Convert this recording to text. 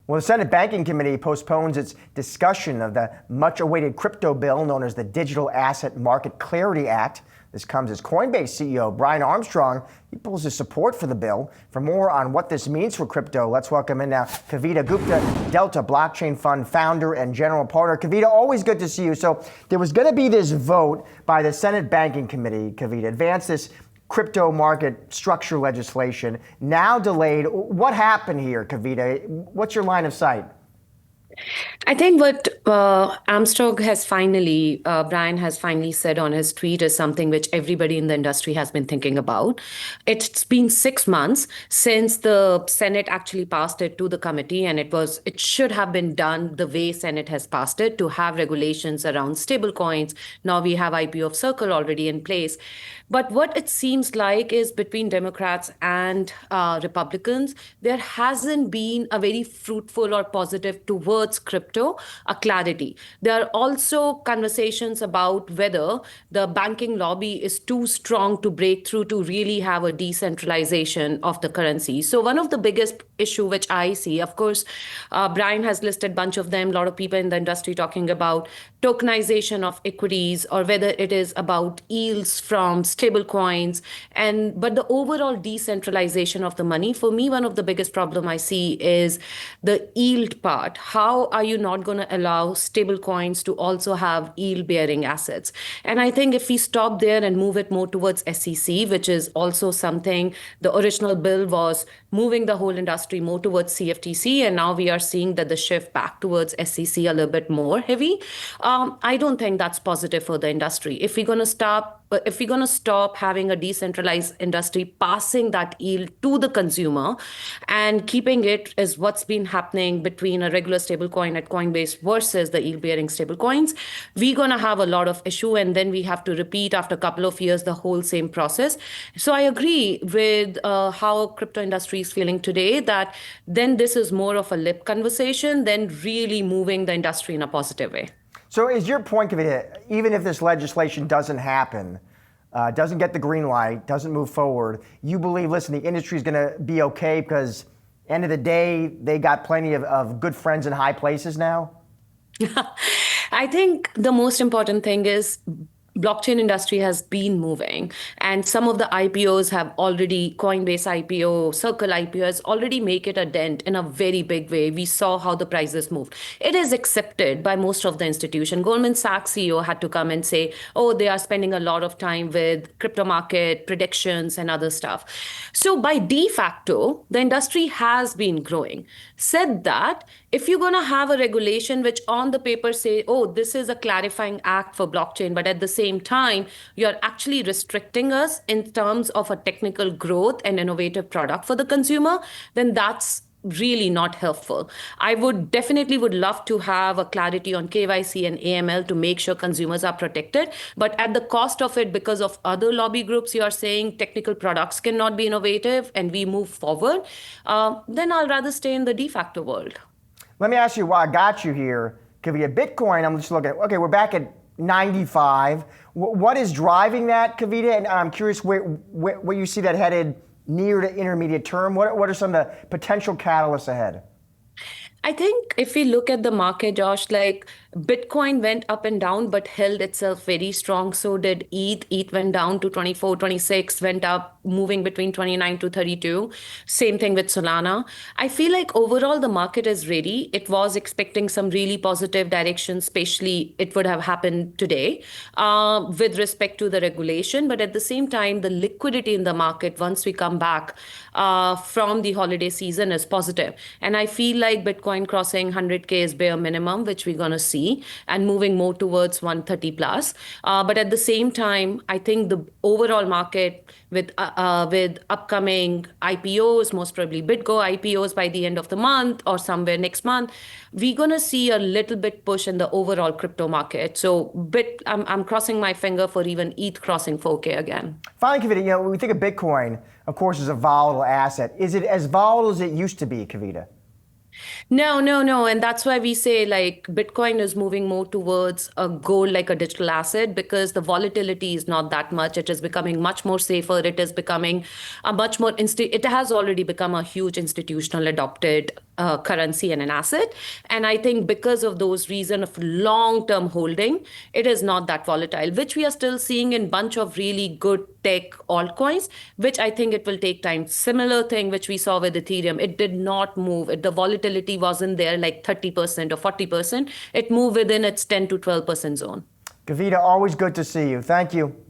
Well, the Senate Banking Committee postpones its discussion of the much-awaited crypto bill known as the Digital Asset Market Clarity Act. This comes as Coinbase CEO Brian Armstrong, he pulls his support for the bill. For more on what this means for crypto, let's welcome in now Kavita Gupta, Delta Blockchain Fund founder and general partner. Kavita, always good to see you. So there was going to be this vote by the Senate Banking Committee, Kavita, advance this crypto market structure legislation, now delayed. What happened here, Kavita? What's your line of sight? I think what Armstrong has Brian has finally said on his tweet is something which everybody in the industry has been thinking about. It's been 6 months since the Senate actually passed it to the committee, and it should have been done the way Senate has passed it, to have regulations around stablecoins. Now we have IPO of Circle already in place. But what it seems like is between Democrats and Republicans, there hasn't been a very fruitful or positive towards crypto, a clarity. There are also conversations about whether the banking lobby is too strong to break through to really have a decentralization of the currency. So one of the biggest issue which I see, of course, Brian has listed a bunch of them, a lot of people in the industry talking about tokenization of equities, or whether it is about yields from stable coins, but the overall decentralization of the money. For me, one of the biggest problem I see is the yield part. How are you not going to allow stable coins to also have yield bearing assets? And I think if we stop there and move it more towards SEC, which is also something, the original bill was moving the whole industry more towards CFTC, and now we are seeing that the shift back towards SEC a little bit more heavy. I don't think that's positive for the industry. If we're going to stop having a decentralized industry, passing that yield to the consumer and keeping it as what's been happening between a regular stablecoin at Coinbase versus the yield-bearing stablecoins, we're going to have a lot of issue, and then we have to repeat after a couple of years the whole same process. So I agree with how crypto industry is feeling today, that then this is more of a lip conversation than really moving the industry in a positive way. So is your point, Kavita, even if this legislation doesn't happen, doesn't get the green light, doesn't move forward, you believe, listen, the industry is going to be okay because end of the day, they got plenty of good friends in high places now? I think the most important thing is blockchain industry has been moving, and some of the IPOs have already, Coinbase IPO, Circle IPO has already make it a dent in a very big way. We saw how the prices moved. It is accepted by most of the institution. Goldman Sachs CEO had to come and say, oh, they are spending a lot of time with crypto market predictions and other stuff. So by de facto, the industry has been growing. Said that, if you're going to have a regulation which on the paper say, oh, this is a clarifying act for blockchain, but at the same time, you're actually restricting us in terms of a technical growth and innovative product for the consumer, then that's really not helpful. I would definitely love to have a clarity on KYC and AML to make sure consumers are protected. But at the cost of it, because of other lobby groups, you are saying technical products cannot be innovative and we move forward, then I'll rather stay in the de facto world. Let me ask you why I got you here. Kavita, Bitcoin, I'm just looking at, okay, we're back at 95. What is driving that, Kavita? And I'm curious where you see that headed near to intermediate term. What are some of the potential catalysts ahead? I think if we look at the market, Josh, like Bitcoin went up and down, but held itself very strong. So did ETH. ETH went down to 24, 26, went up, moving between 29 to 32. Same thing with Solana. I feel like overall the market is ready. It was expecting some really positive direction, especially it would have happened today with respect to the regulation. But at the same time, the liquidity in the market, once we come back from the holiday season, is positive. And I feel like Bitcoin crossing 100K is bare minimum, which we're going to see, and moving more towards 130 plus. But at the same time, I think the overall market with upcoming IPOs, most probably BitGo IPOs by the end of the month or somewhere next month, we're going to see a little bit push in the overall crypto market. So I'm crossing my finger for even ETH crossing 4K again. Finally, Kavita, when we think of Bitcoin, of course, is a volatile asset. Is it as volatile as it used to be, Kavita? No. And that's why we say like Bitcoin is moving more towards a gold, like a digital asset, because the volatility is not that much. It is becoming much more safer. It is becoming a much more, it has already become a huge institutional adopted currency and an asset. And I think because of those reasons of long-term holding, it is not that volatile, which we are still seeing in bunch of really good tech altcoins, which I think it will take time. Similar thing which we saw with Ethereum. It did not move. The volatility wasn't there like 30% or 40%. It moved within its 10 to 12% zone. Kavita, always good to see you. Thank you.